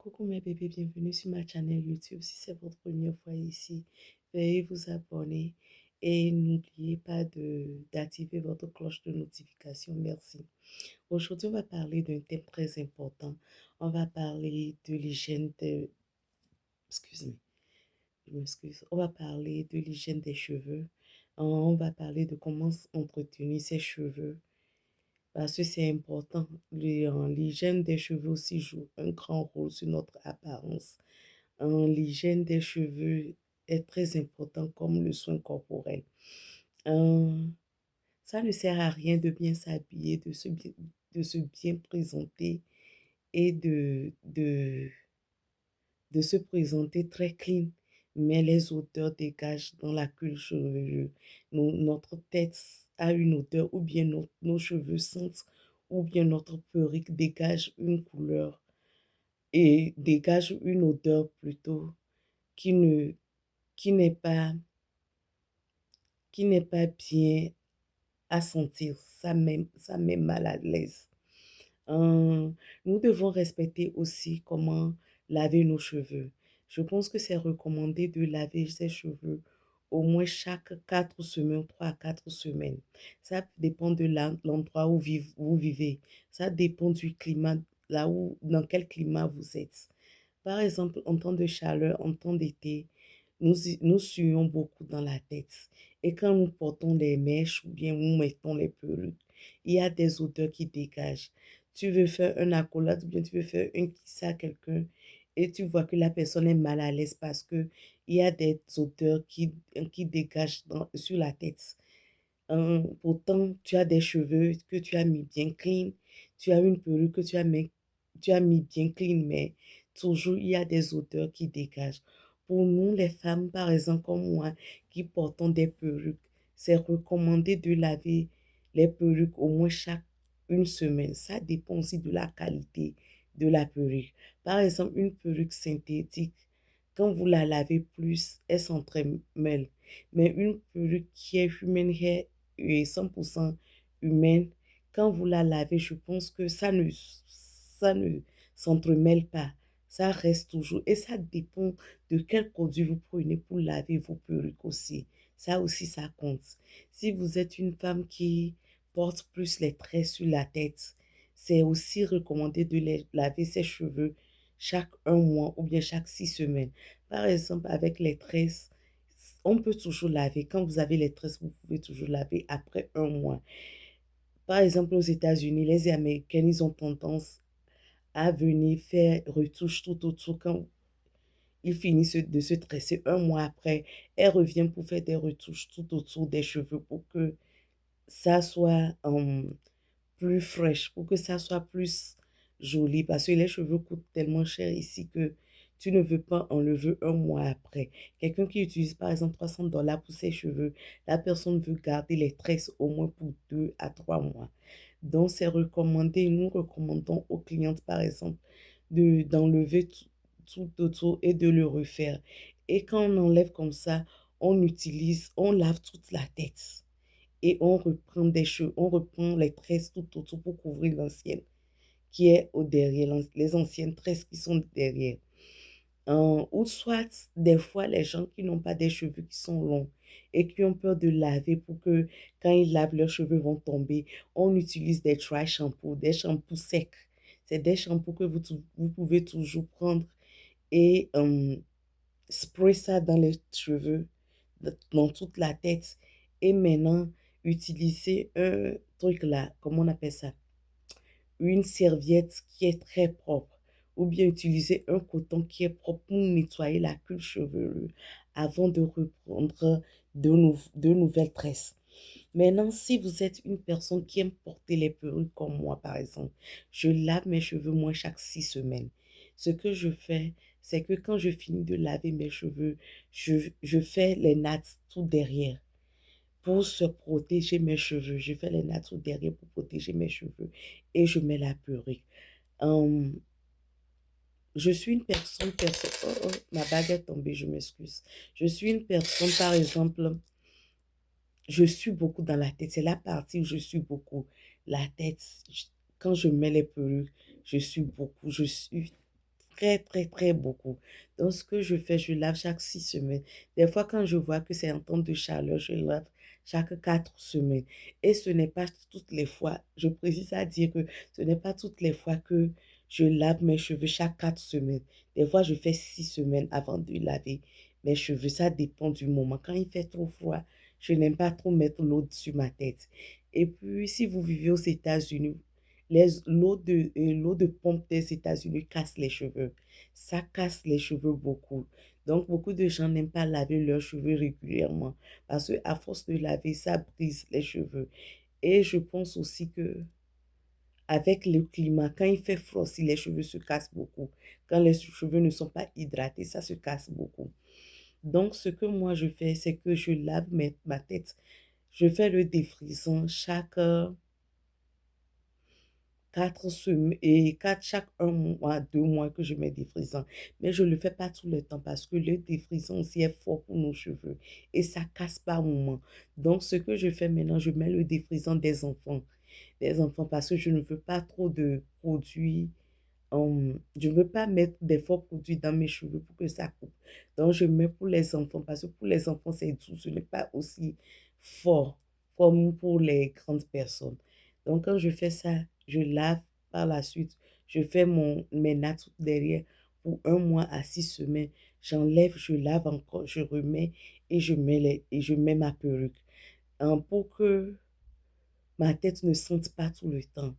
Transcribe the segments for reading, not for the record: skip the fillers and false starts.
Coucou mes bébés, bienvenue sur ma chaîne YouTube. Si c'est votre première fois ici, veuillez vous abonner et n'oubliez pas d'activer votre cloche de notification. Merci. Aujourd'hui, on va parler d'un thème très important. On va parler de l'hygiène de... Excuse-moi, je m'excuse. On va parler de l'hygiène des cheveux. On va parler de comment entretenir ses cheveux parce que c'est important. L'hygiène des cheveux aussi joue un grand rôle sur notre apparence. L'hygiène des cheveux est très important comme le soin corporel. Euh, Ça ne sert à rien de bien s'habiller, de se bien présenter et de se présenter très clean, mais les odeurs dégagent dans la cuir chevelu. Notre tête a une odeur, ou bien nos cheveux sentent, ou bien notre perruque dégage une couleur et dégage une odeur plutôt qui ne, qui n'est pas, qui n'est pas bien à sentir. Ça met mal à l'aise. Euh, Nous devons respecter aussi comment laver nos cheveux. Je pense que c'est recommandé de laver ses cheveux au moins chaque 4 semaines, 3 à 4 semaines. Ça dépend de l'endroit où vous vivez. Ça dépend du climat, dans quel climat vous êtes. Par exemple, en temps de chaleur, en temps d'été, nous suons beaucoup dans la tête. Et quand nous portons les mèches ou bien nous mettons les perruques, il y a des odeurs qui dégagent. Tu veux faire un accolade ou bien tu veux faire un kiss à quelqu'un et tu vois que la personne est mal à l'aise parce que il y a des odeurs qui dégagent sur la tête. Pourtant, tu as des cheveux que tu as mis bien clean, tu as une perruque que tu as mis bien clean, mais toujours il y a des odeurs qui dégagent. Pour nous, les femmes, par exemple, comme moi, qui portons des perruques, c'est recommandé de laver les perruques au moins chaque une semaine. Ça dépend aussi de la qualité de la perruque. Par exemple, une perruque synthétique, quand vous la lavez plus, elle s'entremêle. Mais une perruque qui est human hair et 100% humaine, quand vous la lavez, je pense que ça ne s'entremêle pas. Ça reste toujours. Et ça dépend de quel produit vous prenez pour laver vos perruques aussi. Ça aussi, ça compte. Si vous êtes une femme qui porte plus les traits sur la tête, c'est aussi recommandé de laver ses cheveux chaque 1 mois ou bien chaque 6 semaines. Par exemple, avec les tresses, on peut toujours laver. Quand vous avez les tresses, vous pouvez toujours laver après 1 mois. Par exemple, aux États-Unis, les Américaines, ils ont tendance à venir faire retouche tout autour. Quand ils finissent de se tresser 1 mois après, elles reviennent pour faire des retouches tout autour des cheveux pour que ça soit plus fraîche, pour que ça soit plus joli. Parce que les cheveux coûtent tellement cher ici que tu ne veux pas enlever 1 mois après. Quelqu'un qui utilise par exemple $300 pour ses cheveux, la personne veut garder les tresses au moins pour 2 à 3 mois. Donc, c'est recommandé, nous recommandons aux clientes par exemple d'enlever tout autour et de le refaire. Et quand on enlève comme ça, on lave toute la tête et on reprend des cheveux, on reprend les tresses tout autour pour couvrir l'ancienne qui est au derrière, les anciennes tresses qui sont derrière. Ou soit, des fois, les gens qui n'ont pas des cheveux qui sont longs et qui ont peur de laver pour que quand ils lavent, leurs cheveux vont tomber, on utilise des dry shampoos, des shampoos secs. C'est des shampoos que vous pouvez toujours prendre et spray ça dans les cheveux, dans toute la tête. Et maintenant, utiliser un truc là, comment on appelle ça? Une serviette qui est très propre. Ou bien utiliser un coton qui est propre pour nettoyer la queue chevelue avant de reprendre de nouvelles tresses. Maintenant, si vous êtes une personne qui aime porter les perruques comme moi, par exemple, je lave mes cheveux moi chaque 6 semaines. Ce que je fais, c'est que quand je finis de laver mes cheveux, je fais les nattes tout derrière pour se protéger mes cheveux. Je fais les nattes tout derrière pour protéger mes cheveux et je mets la perruque. Euh, je suis une oh, ma bague est tombée, je m'excuse. Je suis une personne, par exemple, je suis beaucoup dans la tête. C'est la partie où je suis beaucoup. La tête, quand je mets les perruques, je suis beaucoup. Je suis. très, très, très beaucoup. Donc, ce que je fais, je lave chaque 6 semaines. Des fois, quand je vois que c'est un temps de chaleur, je lave chaque 4 semaines. Et ce n'est pas toutes les fois, je précise à dire que ce n'est pas toutes les fois que je lave mes cheveux chaque 4 semaines. Des fois, je fais 6 semaines avant de laver mes cheveux. Ça dépend du moment. Quand il fait trop froid, je n'aime pas trop mettre l'eau sur ma tête. Et puis, si vous vivez aux États-Unis, l'eau de pompe des États-Unis casse les cheveux. Ça casse les cheveux beaucoup. Donc, beaucoup de gens n'aiment pas laver leurs cheveux régulièrement parce que à force de laver, ça brise les cheveux. Et je pense aussi que avec le climat, quand il fait froid, si les cheveux se cassent beaucoup. Quand les cheveux ne sont pas hydratés, ça se casse beaucoup. Donc, ce que moi je fais, c'est que je lave ma tête. Je fais le défrisant chaque 4 semaines et chaque 1 mois, 2 mois que je mets des frisants. Mais je ne le fais pas tout le temps parce que le défrisant aussi est fort pour nos cheveux et ça casse par moment. Donc, ce que je fais maintenant, je mets le défrisant des enfants. Des enfants parce que je ne veux pas trop de produits je ne veux pas mettre des forts produits dans mes cheveux pour que ça coupe. Donc, je mets pour les enfants parce que pour les enfants, c'est doux. Ce n'est pas aussi fort comme pour les grandes personnes. Donc, quand je fais ça, je lave par la suite. Je fais mes nattes derrière pour 1 mois à 6 semaines. J'enlève, je lave encore, je remets et je mets ma perruque. Pour que ma tête ne sente pas tout le temps.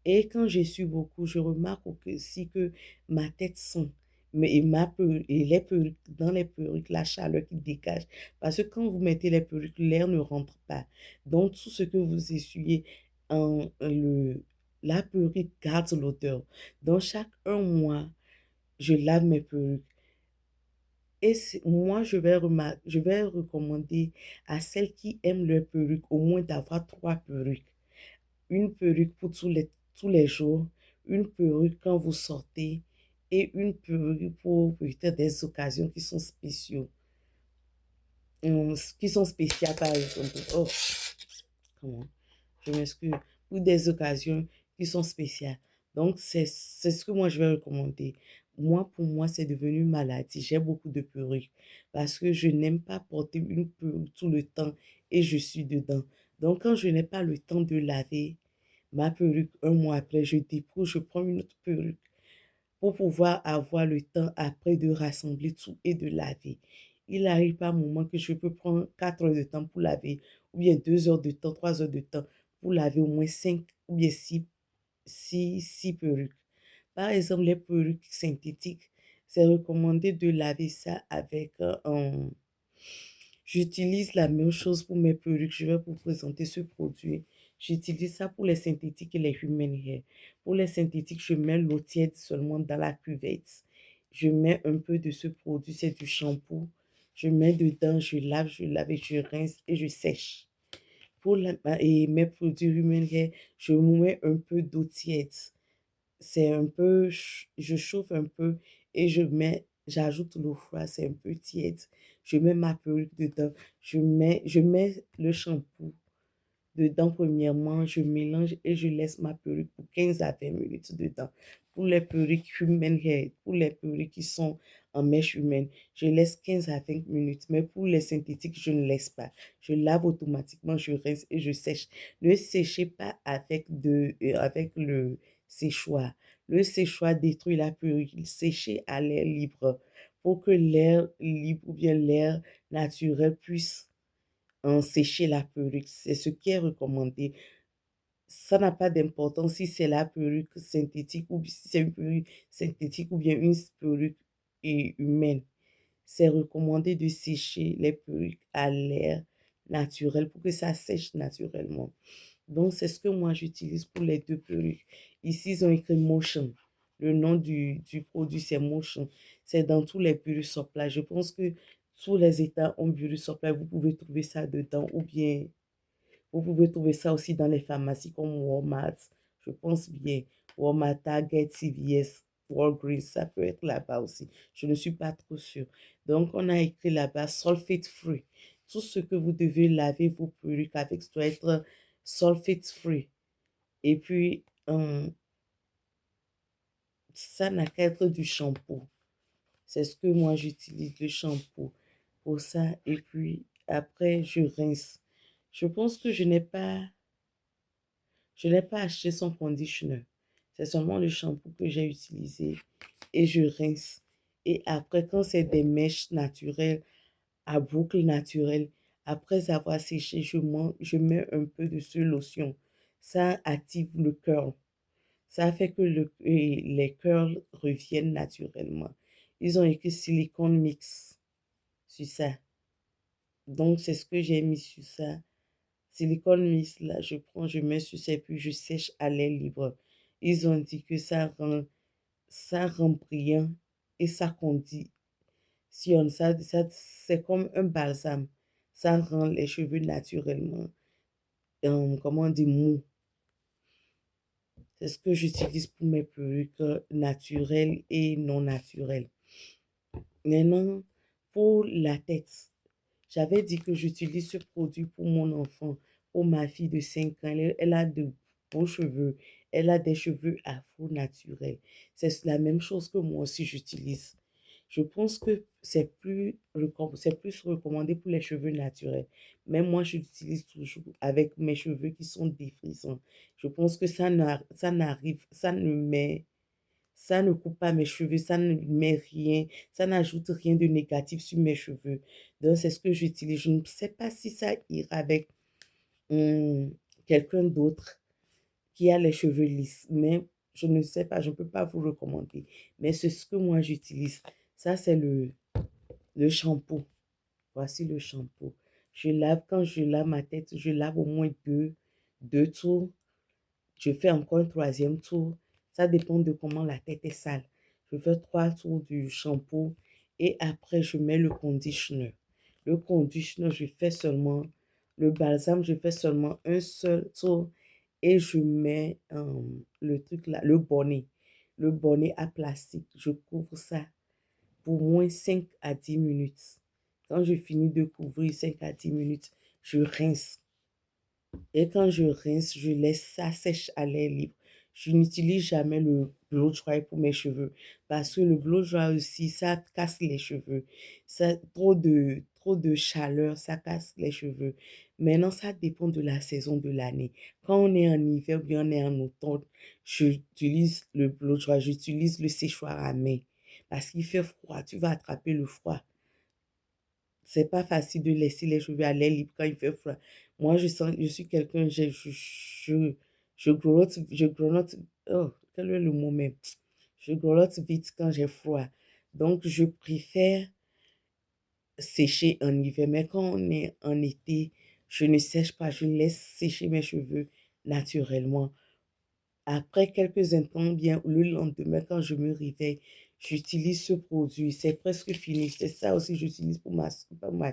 Et quand je suis beaucoup, je remarque aussi que ma tête sent. Mais et les perruques, dans les perruques, la chaleur qui dégage. Parce que quand vous mettez les perruques, l'air ne rentre pas. Donc, tout ce que vous essuyez, la perruque garde l'odeur. Donc, chaque 1 mois, je lave mes perruques. Et moi, je vais recommander à celles qui aiment leurs perruques au moins d'avoir 3 perruques. Une perruque pour tous les jours, une perruque quand vous sortez et une perruque pour peut-être des occasions qui sont spéciaux. Qui sont spéciales par exemple. Oh, comment? Je m'excuse. Pour des occasions qui sont spéciales. Donc, c'est ce que moi je vais recommander. Moi, pour moi, c'est devenu une maladie. J'ai beaucoup de perruques parce que je n'aime pas porter une perruque tout le temps et je suis dedans. Donc, quand je n'ai pas le temps de laver, ma perruque, 1 mois après, je dépose, je prends une autre perruque pour pouvoir avoir le temps après de rassembler tout et de laver. Il arrive par moment que je peux prendre 4 heures de temps pour laver, ou bien 2 heures de temps, 3 heures de temps pour laver au moins 5 ou bien 6 perruques. Par exemple, les perruques synthétiques, c'est recommandé de laver ça avec un. J'utilise la même chose pour mes perruques. Je vais vous présenter ce produit. J'utilise ça pour les synthétiques et les human hair. Pour les synthétiques, je mets l'eau tiède seulement dans la cuvette. Je mets un peu de ce produit, c'est du shampoing. Je mets dedans, je lave et je rince et je sèche. Et mes produits human hair, je mets un peu d'eau tiède. C'est un peu, je chauffe un peu et j'ajoute l'eau froide, c'est un peu tiède. Je mets ma perruque dedans, je mets le shampoing dedans premièrement, je mélange et je laisse ma perruque pour 15 à 20 minutes dedans. Pour les perruques humaines hair, pour les perruques qui sont en mèche humaine, je laisse 15 à 20 minutes. Mais pour les synthétiques, je ne laisse pas. Je lave automatiquement, je rince et je sèche. Ne séchez pas avec le séchoir. Le séchoir détruit la perruque. Séchez à l'air libre pour que l'air libre ou bien l'air naturel puisse sécher la perruque. C'est ce qui est recommandé. Ça n'a pas d'importance si c'est la perruque synthétique ou si c'est une perruque synthétique ou bien une perruque humaine. C'est recommandé de sécher les perruques à l'air naturel pour que ça sèche naturellement. Donc, c'est ce que moi j'utilise pour les 2 perruques. Ici, ils ont écrit Motion. Le nom du produit, c'est Motion. C'est dans tous les bureaux supply. Je pense que tous les États ont bureau supply. Vous pouvez trouver ça dedans ou bien vous pouvez trouver ça aussi dans les pharmacies comme Walmart. Je pense bien. Walmart, Target, CVS, Walgreens, ça peut être là-bas aussi. Je ne suis pas trop sûre. Donc, on a écrit là-bas sulfate free. Tout ce que vous devez laver vos perruques avec doit être sulfate free. Et puis, ça n'a qu'à être du shampoing. C'est ce que moi j'utilise, le shampoing pour ça. Et puis après, je rince. Je pense que je n'ai pas acheté son conditioner. C'est seulement le shampoing que j'ai utilisé et je rince. Et après, quand c'est des mèches naturelles, à boucle naturelle, après avoir séché, je mets un peu de ce lotion. Ça active le curl. Ça fait que les curls reviennent naturellement. Ils ont écrit silicone mix sur ça. Donc, c'est ce que j'ai mis sur ça. Silicone mix, là, je prends, je mets sur ça, puis je sèche à l'air libre. Ils ont dit que ça rend brillant et ça conditionne. C'est comme un balsame. Ça rend les cheveux naturellement, comment on dit, mou. C'est ce que j'utilise pour mes perruques naturelles et non naturelles. Maintenant, pour la tête, j'avais dit que j'utilise ce produit pour mon enfant, pour ma fille de 5 ans. Elle a de beaux cheveux. Elle a des cheveux afro naturels. C'est la même chose que moi aussi j'utilise. Je pense que c'est plus recommandé pour les cheveux naturels. Mais moi, je l'utilise toujours avec mes cheveux qui sont défrisants. Je pense que ça ne coupe pas mes cheveux, ça ne met rien, ça n'ajoute rien de négatif sur mes cheveux. Donc, c'est ce que j'utilise. Je ne sais pas si ça ira avec hum, quelqu'un d'autre qui a les cheveux lisses, mais je ne sais pas, je ne peux pas vous recommander. Mais c'est ce que moi j'utilise. Ça, c'est le shampoing. Voici le shampoing. Quand je lave ma tête, je lave au moins deux tours. Je fais encore un troisième tour. Ça dépend de comment la tête est sale. Je fais 3 tours du shampoing et après je mets le conditioner. Le conditioner, le balsame, je fais seulement un seul tour et je mets le truc là, le bonnet. Le bonnet à plastique. Je couvre ça pour moins 5 à 10 minutes. Quand je finis de couvrir 5 à 10 minutes, je rince. Et quand je rince, je laisse ça sèche à l'air libre. Je n'utilise jamais le blow dry pour mes cheveux parce que le blow dry aussi, ça casse les cheveux. Trop de chaleur, ça casse les cheveux. Maintenant, ça dépend de la saison de l'année. Quand on est en hiver ou bien on est en automne, j'utilise le blow dry, j'utilise le séchoir à main parce qu'il fait froid, tu vas attraper le froid. C'est pas facile de laisser les cheveux à l'air libre quand il fait froid. Moi, je suis quelqu'un, je grelotte, oh, quel est le mot même? Je grelotte vite quand j'ai froid. Donc, je préfère sécher en hiver. Mais quand on est en été, je ne sèche pas, je laisse sécher mes cheveux naturellement. Après quelques instants, bien le lendemain, quand je me réveille, j'utilise ce produit. C'est presque fini. C'est ça aussi que j'utilise pour ma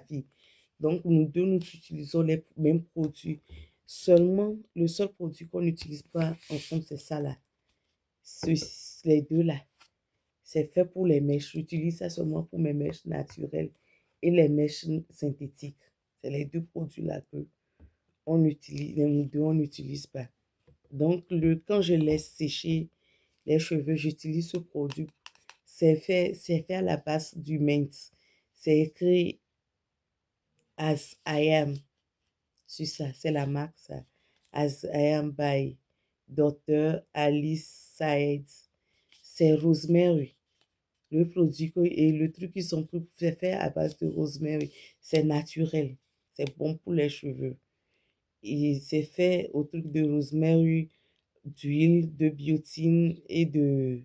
fille. Donc, nous deux, nous utilisons les mêmes produits. Seulement, le seul produit qu'on n'utilise pas ensemble, c'est ça là. Les deux là. C'est fait pour les mèches. J'utilise ça seulement pour mes mèches naturelles et les mèches synthétiques. C'est les deux produits là que on utilise, nous deux, on n'utilise pas. Donc, quand je laisse sécher les cheveux, j'utilise ce produit. C'est fait à la base du mint. C'est écrit As I Am sur ça. C'est la marque, ça. As I Am by Dr. Alice Said. C'est rosemary. Et le truc qu'ils ont pris, c'est fait à base de rosemary. C'est naturel. C'est bon pour les cheveux. Et c'est fait au truc de rosemary, d'huile, de biotine et de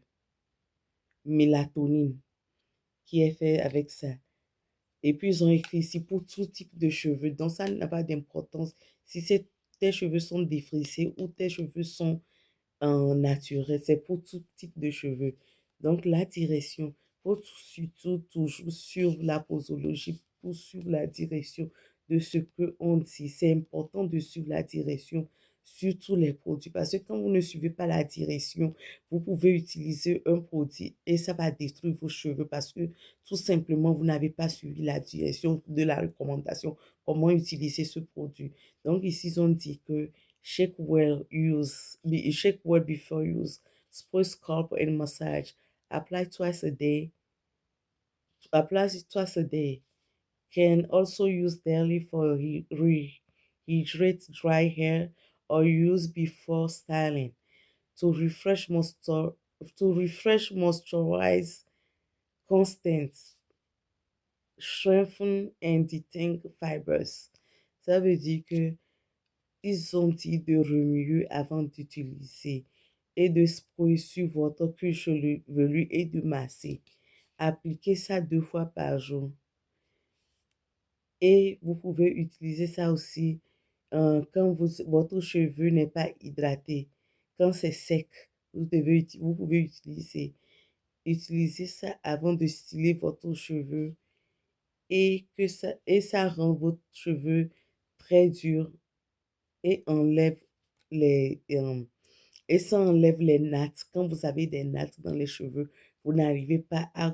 mélatonine qui est fait avec ça. Et puis, ils ont écrit ici pour tout type de cheveux. Donc, ça n'a pas d'importance si tes cheveux sont défrisés ou tes cheveux sont en naturel. C'est pour tout type de cheveux. Donc, la direction, faut surtout toujours suivre la posologie pour suivre la direction de ce que on dit. C'est important de suivre la direction sur tous les produits parce que quand vous ne suivez pas la direction, vous pouvez utiliser un produit et ça va détruire vos cheveux parce que tout simplement, vous n'avez pas suivi la direction de la recommandation, comment utiliser ce produit. Donc ici, ils ont dit que shake well before use. spray scalp and massage. Apply twice a day. Apply it twice a day. Can also use daily for rehydrate dry hair or use before styling to moisturize constant, strengthen and detangle fibers. Ça veut dire que ils ont dit de remuer avant d'utiliser et de sprayer sur votre cuir chevelu et de masser. Appliquez ça 2 fois par jour. Et vous pouvez utiliser ça aussi quand votre cheveu n'est pas hydraté. Quand c'est sec, vous pouvez utiliser ça avant de styler votre cheveu et ça rend votre cheveu très dur et les, euh, et ça enlève les nattes. Quand vous avez des nattes dans les cheveux, vous n'arrivez pas à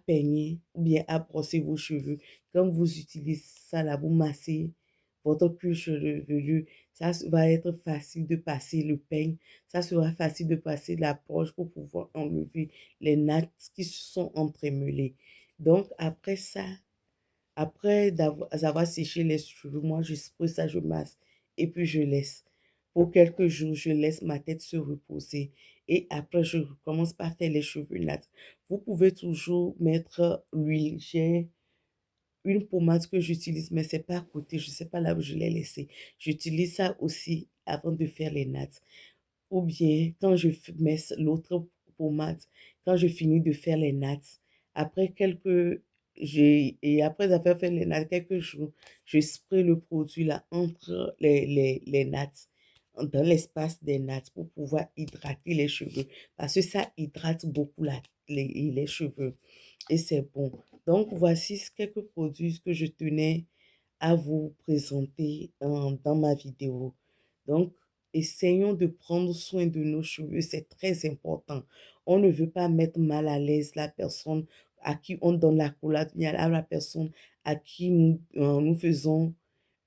peigner ou bien à brosser vos cheveux. Quand vous utilisez ça là, vous massez votre cuir chevelu, ça va être facile de passer le peigne, ça sera facile de passer la broche pour pouvoir enlever les nattes qui se sont entremêlées. Donc après ça, après avoir séché les cheveux, moi je spray ça, je masse et puis je laisse. Pour quelques jours, je laisse ma tête se reposer et après je recommence par faire les cheveux nattes. Vous pouvez toujours mettre l'huile. J'ai une pommade que j'utilise, mais c'est pas à côté, je sais pas là où je l'ai laissé. J'utilise ça aussi avant de faire les nattes. Ou bien quand mets l'autre pommade, quand je finis de faire les nattes, après et après avoir fait les nattes quelques jours, je spray le produit là entre les nattes, dans l'espace des nattes pour pouvoir hydrater les cheveux. Parce que ça hydrate beaucoup les cheveux et c'est bon. Donc voici quelques produits que je tenais à vous présenter dans ma vidéo. Donc, essayons de prendre soin de nos cheveux, c'est très important. On ne veut pas mettre mal à l'aise la personne à qui on donne la coulade, bien à la personne à qui nous faisons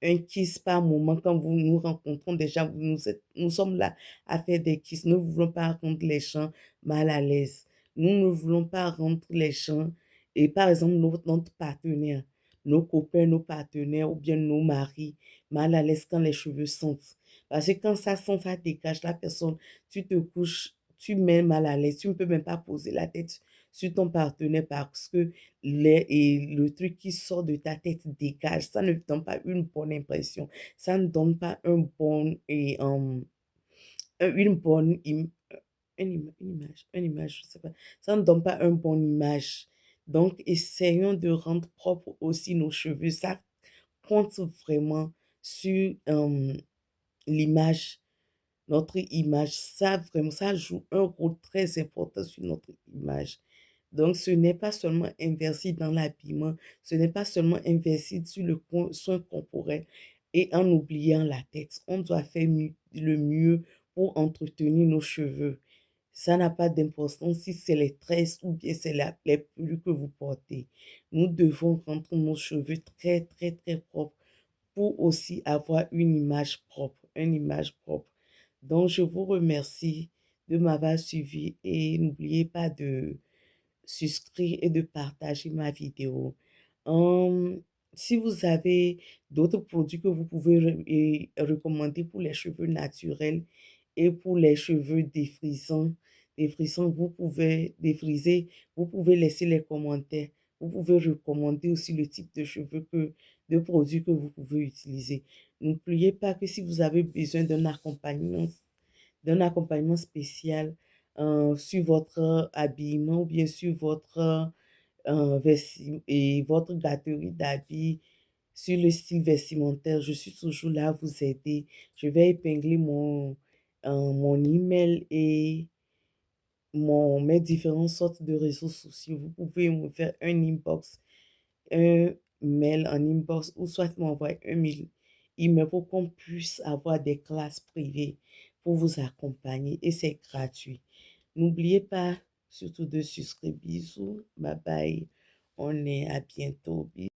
un kiss par moment. Quand vous nous rencontrons déjà, nous sommes là à faire des kisses. Nous ne voulons pas rendre les gens mal à l'aise. Nous ne voulons pas rendre les gens, et par exemple, notre partenaire, nos copains, nos partenaires ou bien nos maris, mal à l'aise quand les cheveux sentent. Parce que quand ça sent, ça dégage la personne, tu te couches, tu mets mal à l'aise, tu ne peux même pas poser la tête sur ton partenaire parce que le truc qui sort de ta tête dégage. Ça ne donne pas une bonne impression. Ça ne donne pas une bonne une image, je sais pas. Ça ne donne pas une bonne image. Donc, essayons de rendre propre aussi nos cheveux. Ça compte vraiment sur l'image, notre image. Ça, vraiment, ça joue un rôle très important sur notre image. Donc, ce n'est pas seulement investir dans l'habillement, ce n'est pas seulement investir sur le soin corporel et en oubliant la tête. On doit faire le mieux pour entretenir nos cheveux. Ça n'a pas d'importance si c'est les tresses ou bien c'est les peluches que vous portez. Nous devons rendre nos cheveux très, très, très propres pour aussi avoir une image propre, une image propre. Donc, je vous remercie de m'avoir suivi et n'oubliez pas de souscrire et de partager ma vidéo. Hum, Si vous avez d'autres produits que vous pouvez recommander pour les cheveux naturels et pour les cheveux défrisants, vous pouvez défriser, vous pouvez laisser les commentaires. Vous pouvez recommander aussi le type de de produits que vous pouvez utiliser. N'oubliez pas que si vous avez besoin d'un accompagnement spécial sur votre habillement ou bien sur votre et votre gâterie d'habits, sur le style vestimentaire, je suis toujours là à vous aider. Je vais épingler mon email et mes différentes sortes de réseaux sociaux. Vous pouvez me faire un mail en inbox ou soit m'envoyer un mail email pour qu'on puisse avoir des classes privées pour vous accompagner et c'est gratuit. N'oubliez pas surtout de souscrire. Bisous, bye bye. On est à bientôt. Bisous.